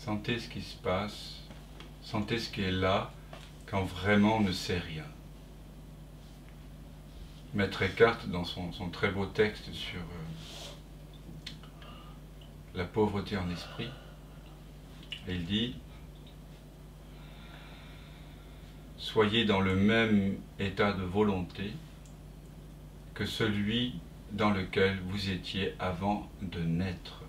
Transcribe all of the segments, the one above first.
Sentez ce qui se passe, sentez ce qui est là quand vraiment on ne sait rien. Maître Eckhart, dans son très beau texte sur la pauvreté en esprit, il dit « Soyez dans le même état de volonté que celui dans lequel vous étiez avant de naître. »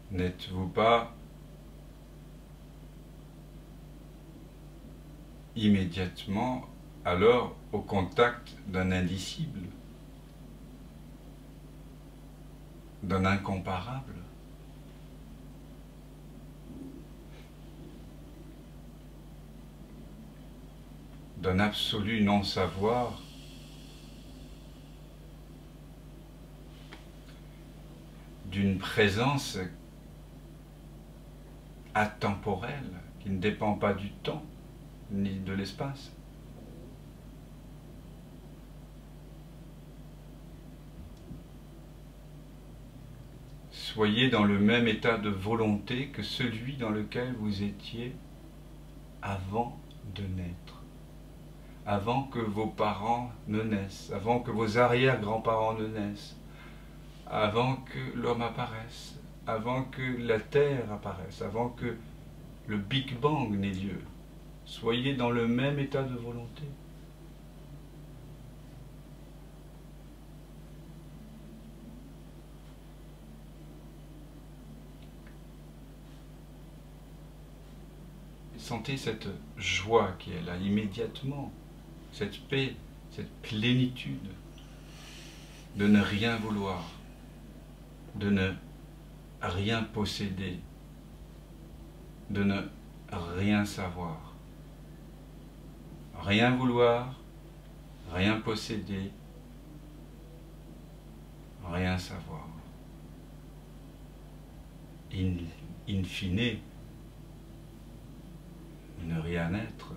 N'êtes-vous pas immédiatement alors au contact d'un indicible, d'un incomparable, d'un absolu non-savoir, d'une présence atemporelle qui ne dépend pas du temps ni de l'espace. Soyez dans le même état de volonté que celui dans lequel vous étiez avant de naître, avant que vos parents ne naissent, avant que vos arrière-grands-parents ne naissent, avant que l'homme apparaisse, avant que la Terre apparaisse, avant que le Big Bang n'ait lieu. Soyez dans le même état de volonté. Sentez cette joie qui est là immédiatement, cette paix, cette plénitude de ne rien vouloir, de ne rien posséder, de ne rien savoir. Rien vouloir, rien posséder, rien savoir. In fine, ne rien être.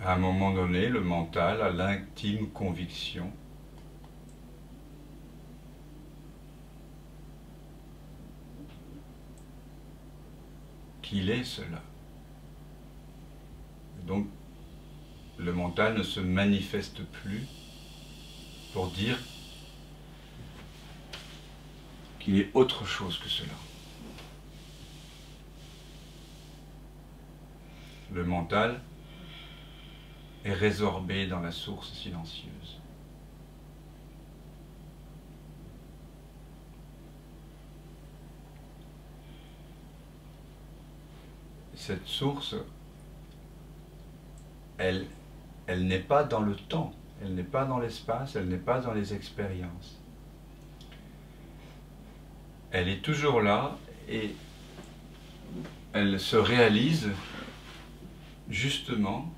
À un moment donné, le mental a l'intime conviction qu'il est cela. Donc, le mental ne se manifeste plus pour dire qu'il est autre chose que cela. Le mental est résorbé dans la source silencieuse. Cette source, elle n'est pas dans le temps, elle n'est pas dans l'espace, elle n'est pas dans les expériences. Elle est toujours là et elle se réalise justement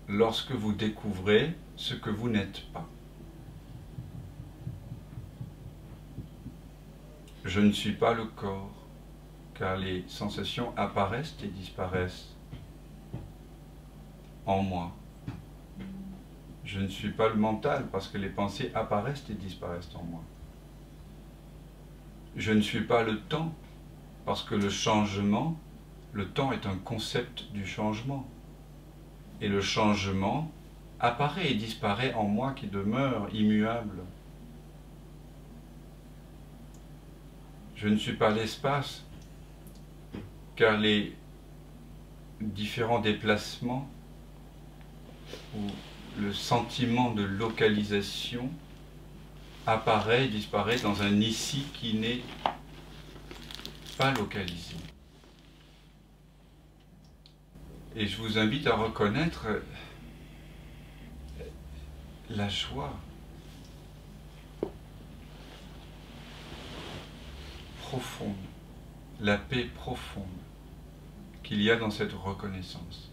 lorsque vous découvrez ce que vous n'êtes pas. Je ne suis pas le corps, car les sensations apparaissent et disparaissent en moi. Je ne suis pas le mental, parce que les pensées apparaissent et disparaissent en moi. Je ne suis pas le temps, parce que le changement, le temps est un concept du changement. Et le changement apparaît et disparaît en moi qui demeure immuable. Je ne suis pas l'espace, car les différents déplacements ou le sentiment de localisation apparaît et disparaît dans un ici qui n'est pas localisé. Et je vous invite à reconnaître la joie profonde, la paix profonde qu'il y a dans cette reconnaissance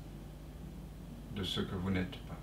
de ce que vous n'êtes pas.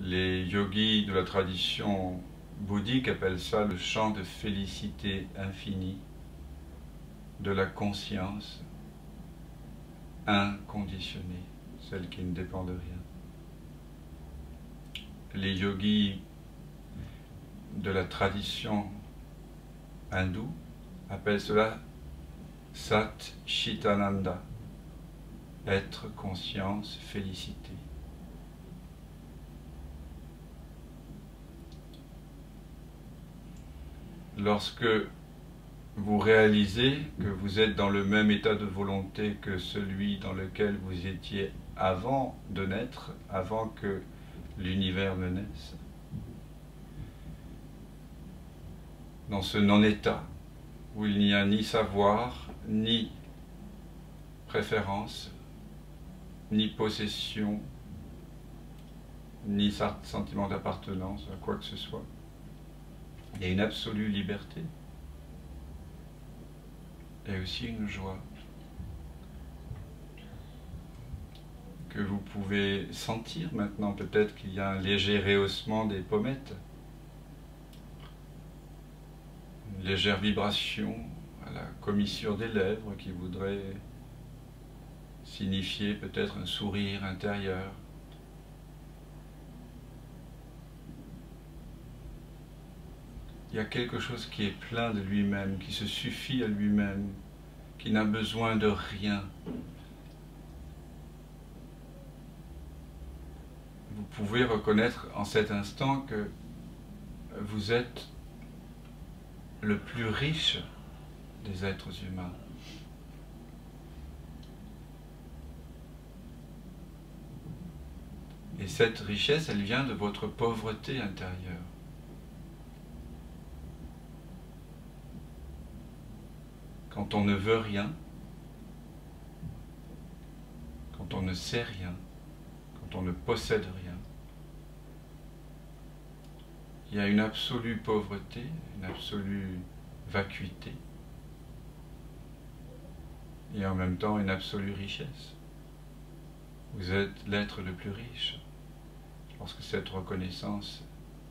Les yogis de la tradition bouddhique appellent ça le chant de félicité infinie de la conscience inconditionnée, celle qui ne dépend de rien. Les yogis de la tradition hindoue appellent cela Sat Chitananda, être, conscience, félicité. Lorsque vous réalisez que vous êtes dans le même état de volonté que celui dans lequel vous étiez avant de naître, avant que l'univers ne naisse, dans ce non-état où il n'y a ni savoir, ni préférence, ni possession, ni sentiment d'appartenance à quoi que ce soit, il y a une absolue liberté et aussi une joie que vous pouvez sentir maintenant. Peut-être qu'il y a un léger rehaussement des pommettes, une légère vibration à la commissure des lèvres qui voudrait signifier peut-être un sourire intérieur. Il y a quelque chose qui est plein de lui-même, qui se suffit à lui-même, qui n'a besoin de rien. Vous pouvez reconnaître en cet instant que vous êtes le plus riche des êtres humains. Et cette richesse, elle vient de votre pauvreté intérieure. Quand on ne veut rien, quand on ne sait rien, quand on ne possède rien, il y a une absolue pauvreté, une absolue vacuité, et en même temps une absolue richesse. Vous êtes l'être le plus riche, lorsque cette reconnaissance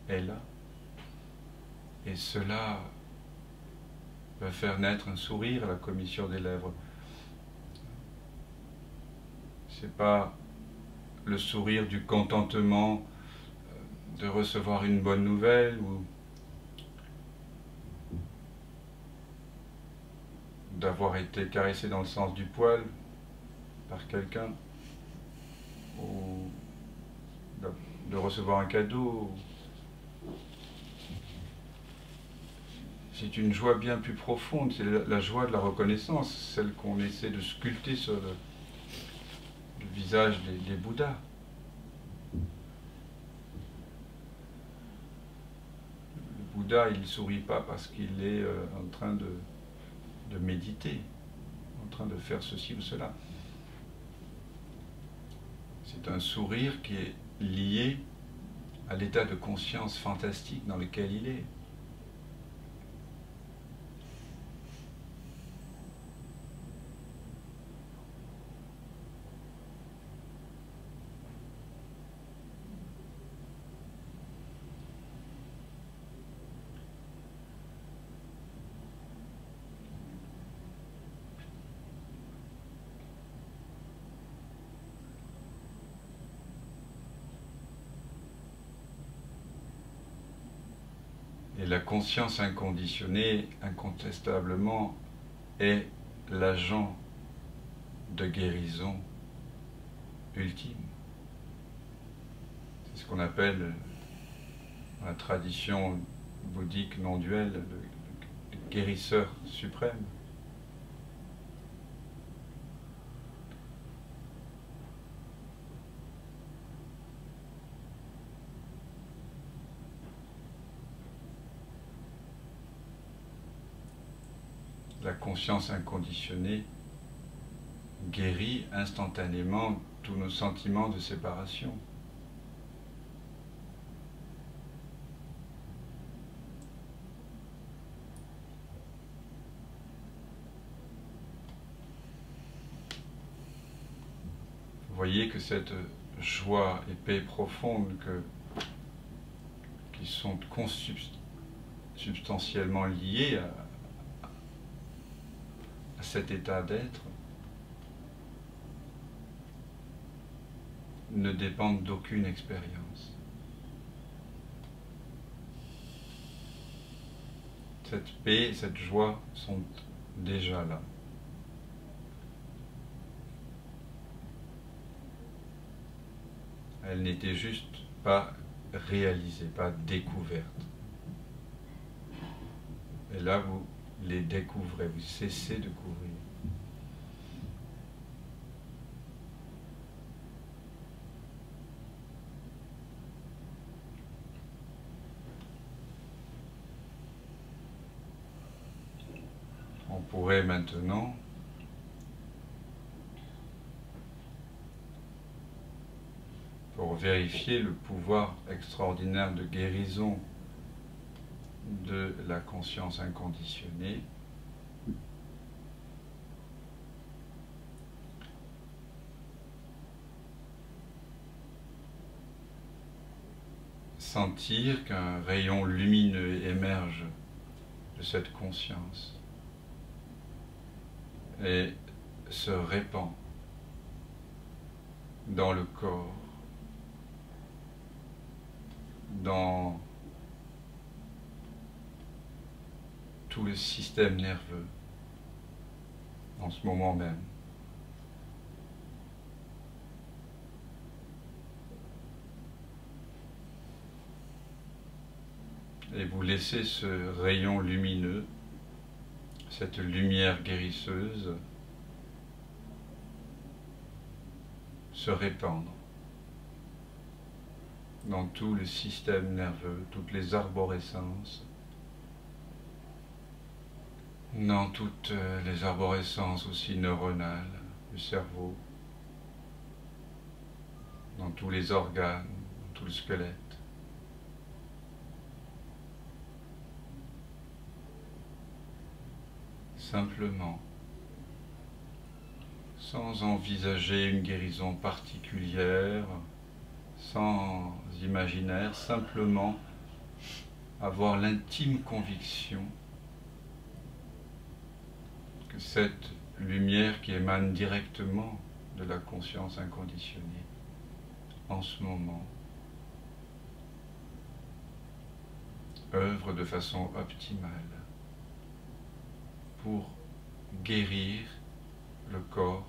est là, et cela va faire naître un sourire à la commissure des lèvres. C'est pas le sourire du contentement de recevoir une bonne nouvelle ou d'avoir été caressé dans le sens du poil par quelqu'un ou de recevoir un cadeau. C'est une joie bien plus profonde, c'est la joie de la reconnaissance, celle qu'on essaie de sculpter sur le visage des Bouddhas. Bouddha, il ne sourit pas parce qu'il est en train de méditer, en train de faire ceci ou cela. C'est un sourire qui est lié à l'état de conscience fantastique dans lequel il est. Et la conscience inconditionnée, incontestablement, est l'agent de guérison ultime. C'est ce qu'on appelle, dans la tradition bouddhique non duelle, le guérisseur suprême. La conscience inconditionnée guérit instantanément tous nos sentiments de séparation. Vous voyez que cette joie et paix profonde qui sont consubstantiellement liées à cet état d'être ne dépendent d'aucune expérience. Cette paix et cette joie sont déjà là. Elles n'étaient juste pas réalisées, pas découvertes. Et là, vous les découvrez, vous cessez de couvrir. On pourrait maintenant pour vérifier le pouvoir extraordinaire de guérison de la conscience inconditionnée, sentir qu'un rayon lumineux émerge de cette conscience et se répand dans le corps, dans tout le système nerveux en ce moment même. Et vous laissez ce rayon lumineux, cette lumière guérisseuse, se répandre dans tout le système nerveux, toutes les arborescences, dans toutes les arborescences aussi neuronales du cerveau, dans tous les organes, dans tout le squelette. Simplement, sans envisager une guérison particulière, sans imaginaire, simplement avoir l'intime conviction que cette lumière qui émane directement de la conscience inconditionnée, en ce moment, œuvre de façon optimale pour guérir le corps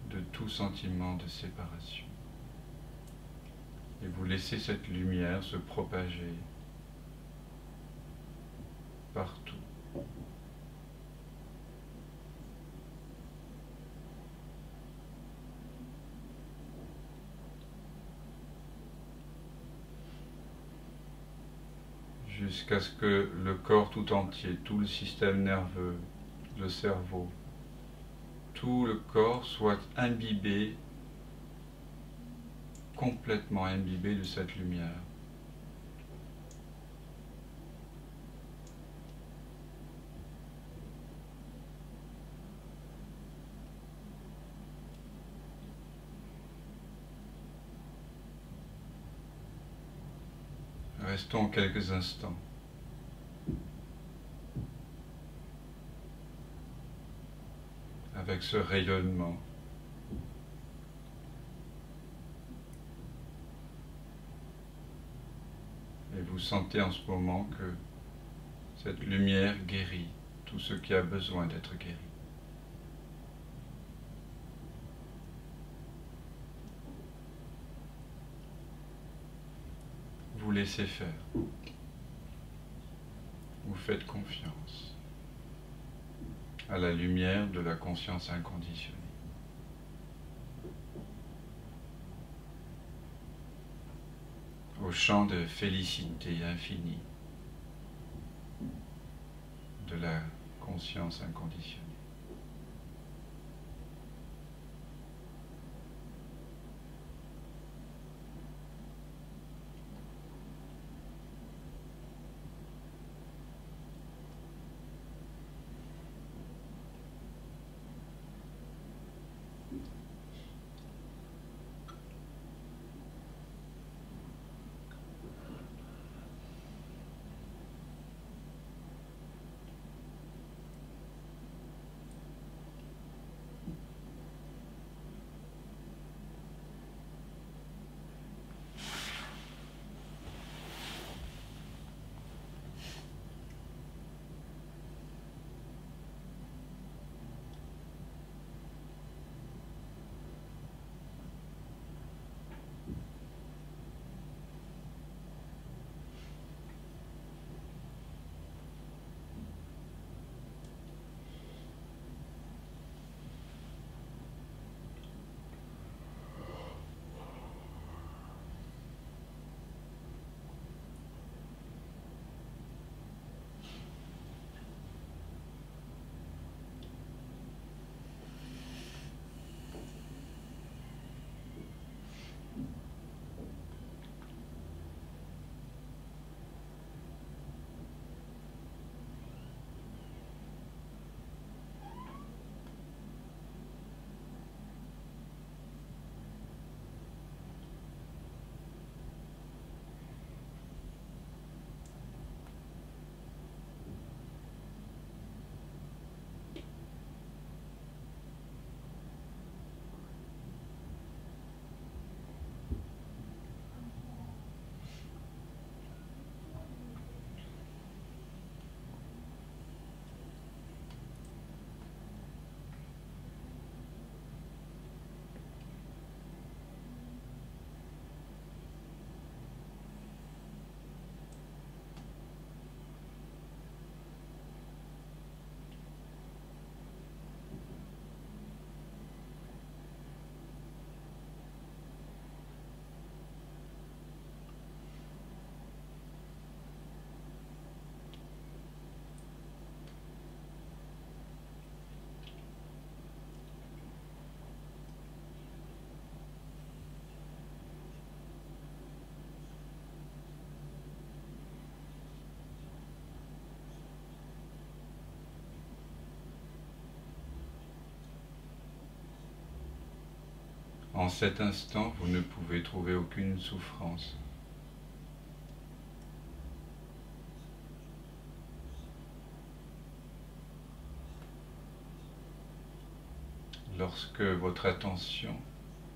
de tout sentiment de séparation. Et vous laissez cette lumière se propager partout. jusqu'à ce que le corps tout entier, tout le système nerveux, le cerveau, tout le corps soit imbibé, complètement imbibé de cette lumière. Restons quelques instants. Avec ce rayonnement. Et vous sentez en ce moment que cette lumière guérit tout ce qui a besoin d'être guéri. Vous laissez faire. Vous faites confiance à la lumière de la conscience inconditionnée. Au champ de félicité infinie de la conscience inconditionnée. En cet instant, vous ne pouvez trouver aucune souffrance. Lorsque votre attention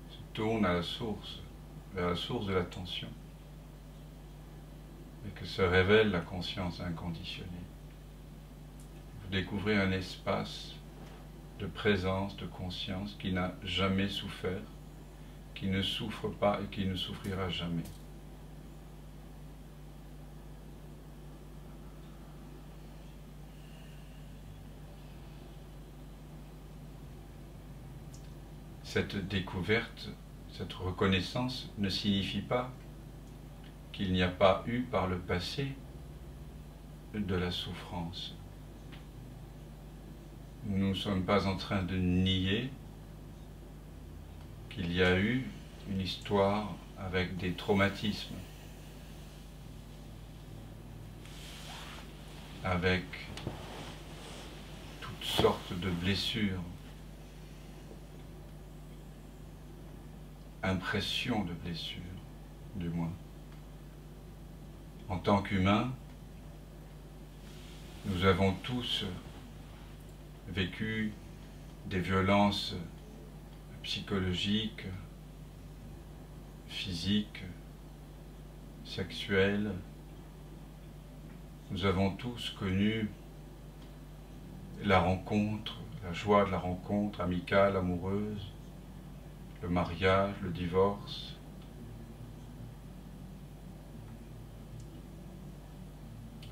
se tourne à la source, vers la source de l'attention, et que se révèle la conscience inconditionnée, vous découvrez un espace de présence, de conscience qui n'a jamais souffert, qui ne souffre pas et qui ne souffrira jamais. Cette découverte, cette reconnaissance ne signifie pas qu'il n'y a pas eu par le passé de la souffrance. Nous ne sommes pas en train de nier qu'il y a eu une histoire avec des traumatismes, avec toutes sortes de blessures, impressions de blessures, du moins. En tant qu'humains, nous avons tous vécu des violences psychologiques, physiques, sexuelles. Nous avons tous connu la rencontre, la joie de la rencontre amicale, amoureuse, le mariage, le divorce.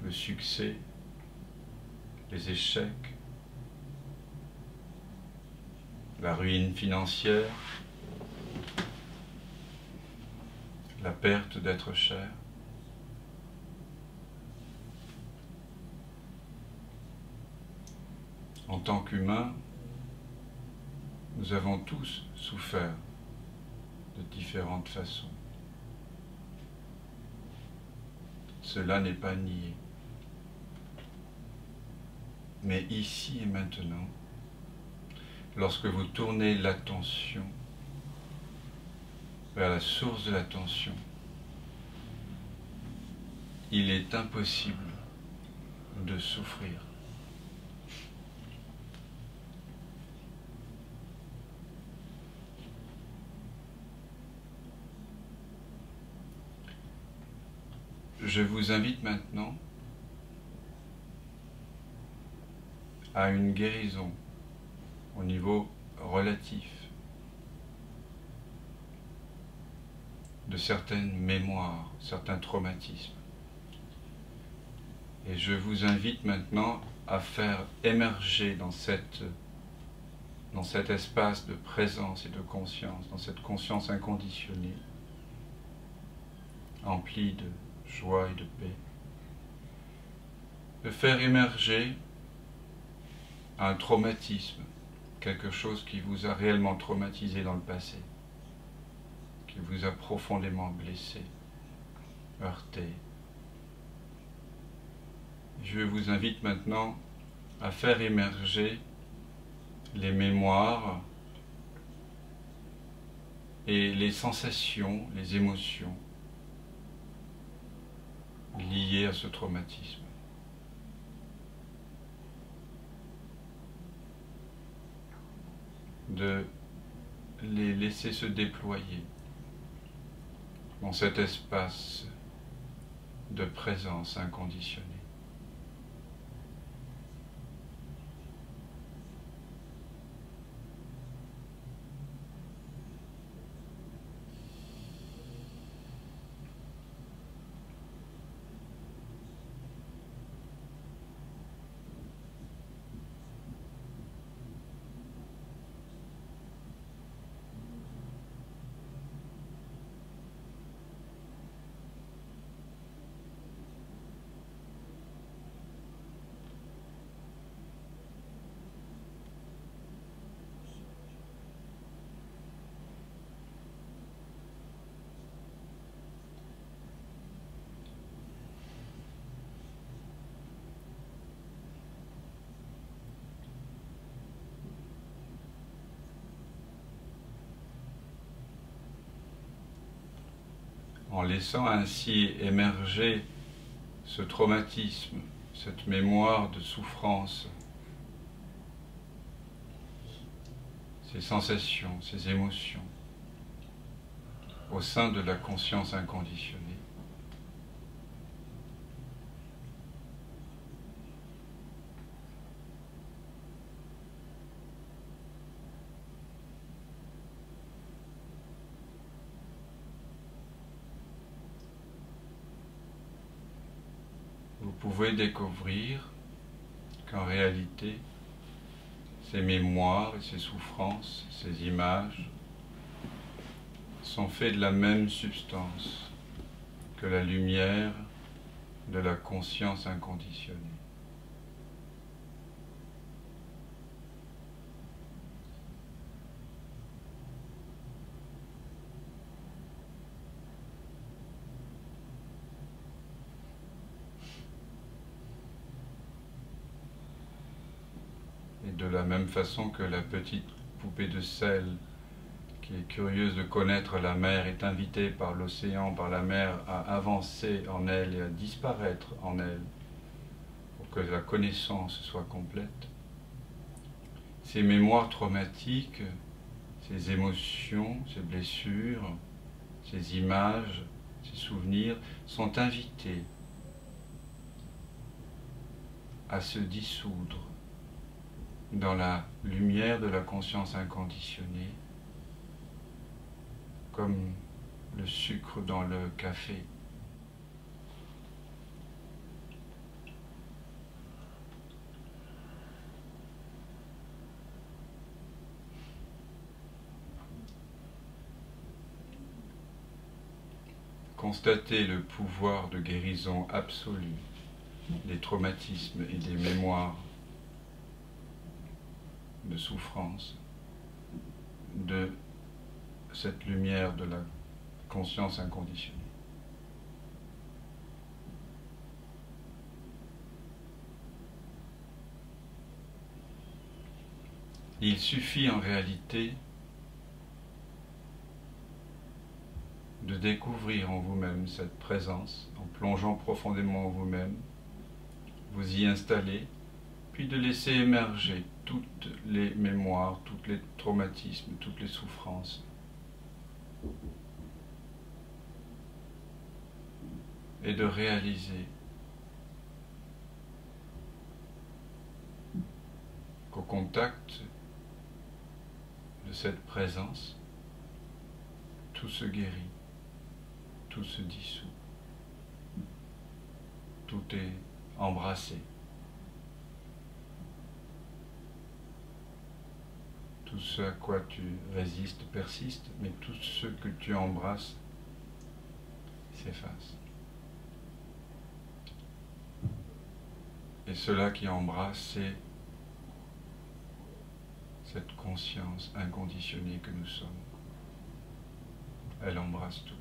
Le succès, les échecs, la ruine financière, la perte d'être cher. En tant qu'humains, nous avons tous souffert de différentes façons. Cela n'est pas nié. Mais ici et maintenant, lorsque vous tournez l'attention vers la source de l'attention, il est impossible de souffrir. Je vous invite maintenant à une guérison au niveau relatif de certaines mémoires, certains traumatismes. Et je vous invite maintenant à faire émerger dans cet espace de présence et de conscience, dans cette conscience inconditionnée, emplie de joie et de paix, de faire émerger un traumatisme, quelque chose qui vous a réellement traumatisé dans le passé, qui vous a profondément blessé, heurté. Je vous invite maintenant à faire émerger les mémoires et les sensations, les émotions liées à ce traumatisme. De les laisser se déployer dans cet espace de présence inconditionnée. En laissant ainsi émerger ce traumatisme, cette mémoire de souffrance, ces sensations, ces émotions, au sein de la conscience inconditionnée. Vous pouvez découvrir qu'en réalité, ces mémoires et ces souffrances, ces images, sont faits de la même substance que la lumière de la conscience inconditionnée. Et de la même façon que la petite poupée de sel qui est curieuse de connaître la mer est invitée par l'océan, par la mer à avancer en elle et à disparaître en elle pour que la connaissance soit complète. Ces mémoires traumatiques, ces émotions, ces blessures, ces images, ces souvenirs sont invités à se dissoudre dans la lumière de la conscience inconditionnée, comme le sucre dans le café. Constatez le pouvoir de guérison absolue des traumatismes et des mémoires de souffrance de cette lumière de la conscience inconditionnée. Il suffit en réalité de découvrir en vous-même cette présence, en plongeant profondément en vous-même, vous y installer, puis de laisser émerger toutes les mémoires, tous les traumatismes, toutes les souffrances. Et de réaliser qu'au contact de cette présence, tout se guérit, tout se dissout, tout est embrassé. Tout ce à quoi tu résistes persiste, mais tout ce que tu embrasses s'efface. Et cela qui embrasse, c'est cette conscience inconditionnée que nous sommes. Elle embrasse tout.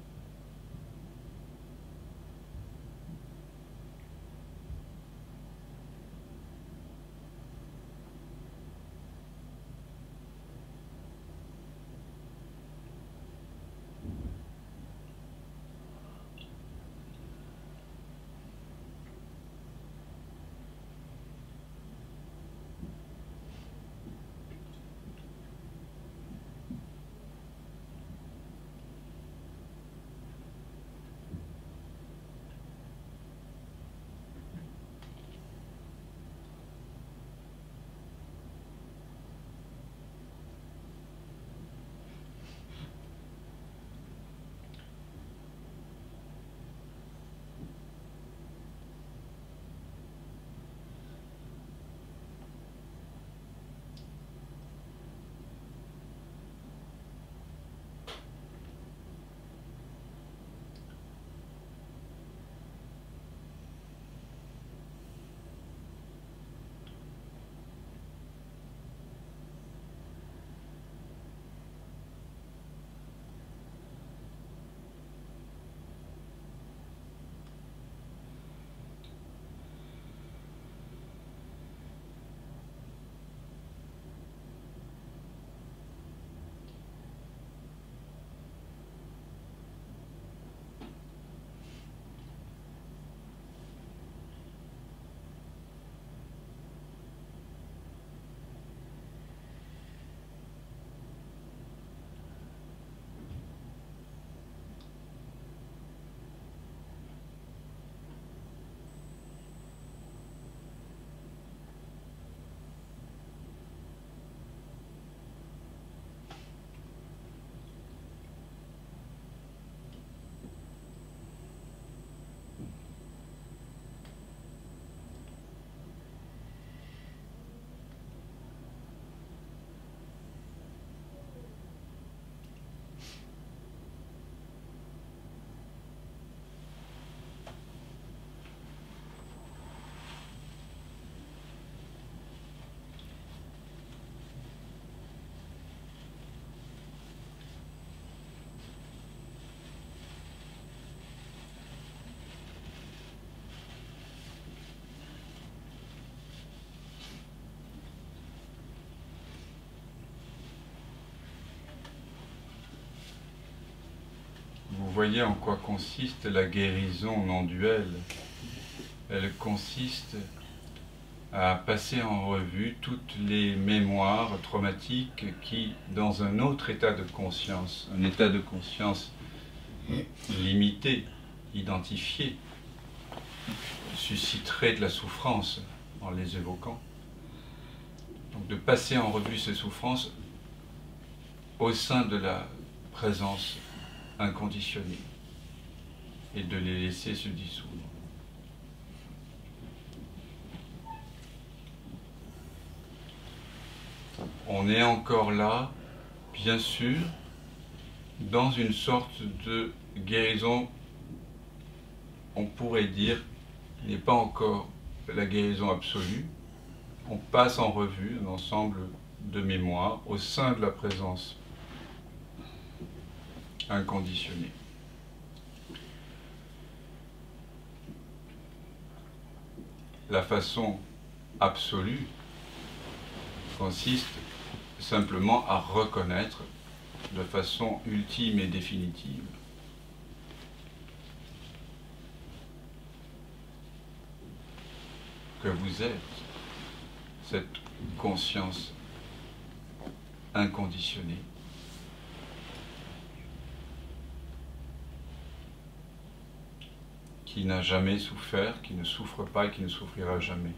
voyez en quoi consiste la guérison non duelle. Elle consiste à passer en revue toutes les mémoires traumatiques qui, dans un autre état de conscience, un état de conscience limité, identifié, susciteraient de la souffrance en les évoquant. Donc de passer en revue ces souffrances au sein de la présence inconditionnée et de les laisser se dissoudre. On est encore là, bien sûr, dans une sorte de guérison, on pourrait dire, n'est pas encore la guérison absolue. On passe en revue un ensemble de mémoires au sein de la présence inconditionnée. La façon absolue consiste simplement à reconnaître de façon ultime et définitive que vous êtes cette conscience inconditionnée qui n'a jamais souffert, qui ne souffre pas et qui ne souffrira jamais.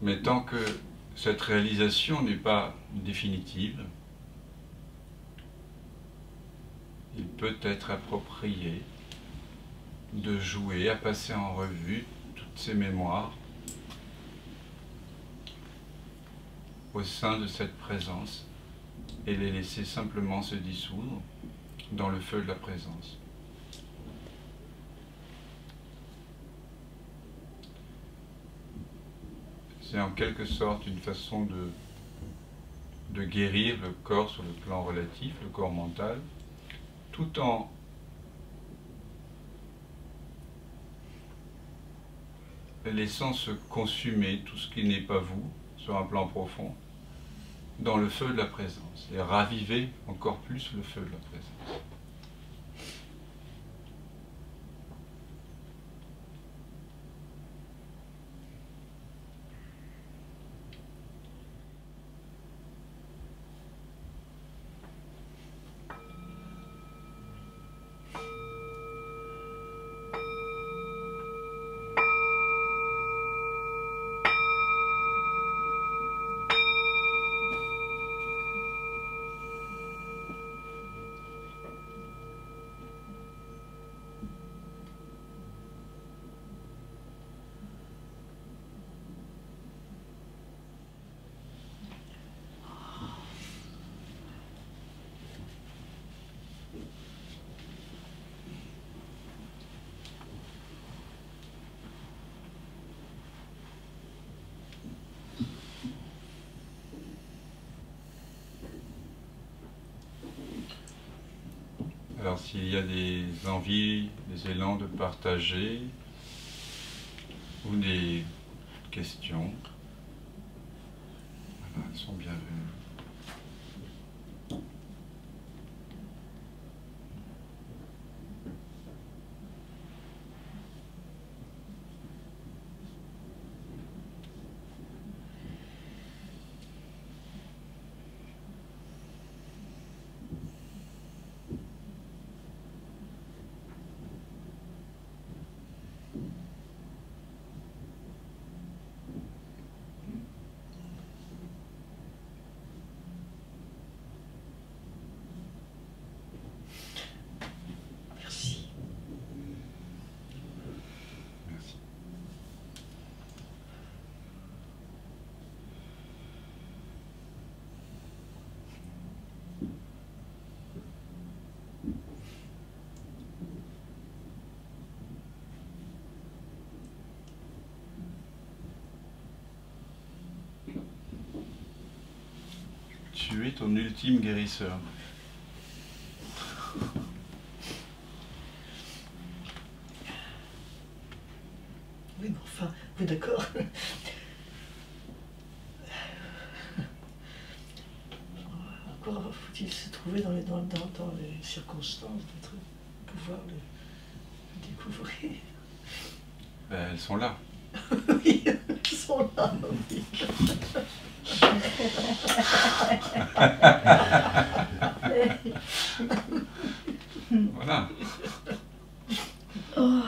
Mais tant que cette réalisation n'est pas définitive, il peut être approprié de jouer à passer en revue toutes ces mémoires au sein de cette présence et les laisser simplement se dissoudre dans le feu de la présence. C'est en quelque sorte une façon de guérir le corps sur le plan relatif, le corps mental, tout en laissant se consumer tout ce qui n'est pas vous, sur un plan profond, dans le feu de la présence, et raviver encore plus le feu de la présence. Alors s'il y a des envies, des élans de partager ou des questions, voilà, elles sont bienvenues. Tu es ton ultime guérisseur. Oui, mais enfin, oui, d'accord. Encore faut-il se trouver dans les circonstances de pouvoir le découvrir. Ben, elles sont là. Oui, elles sont là, oui. Voilà. Oh.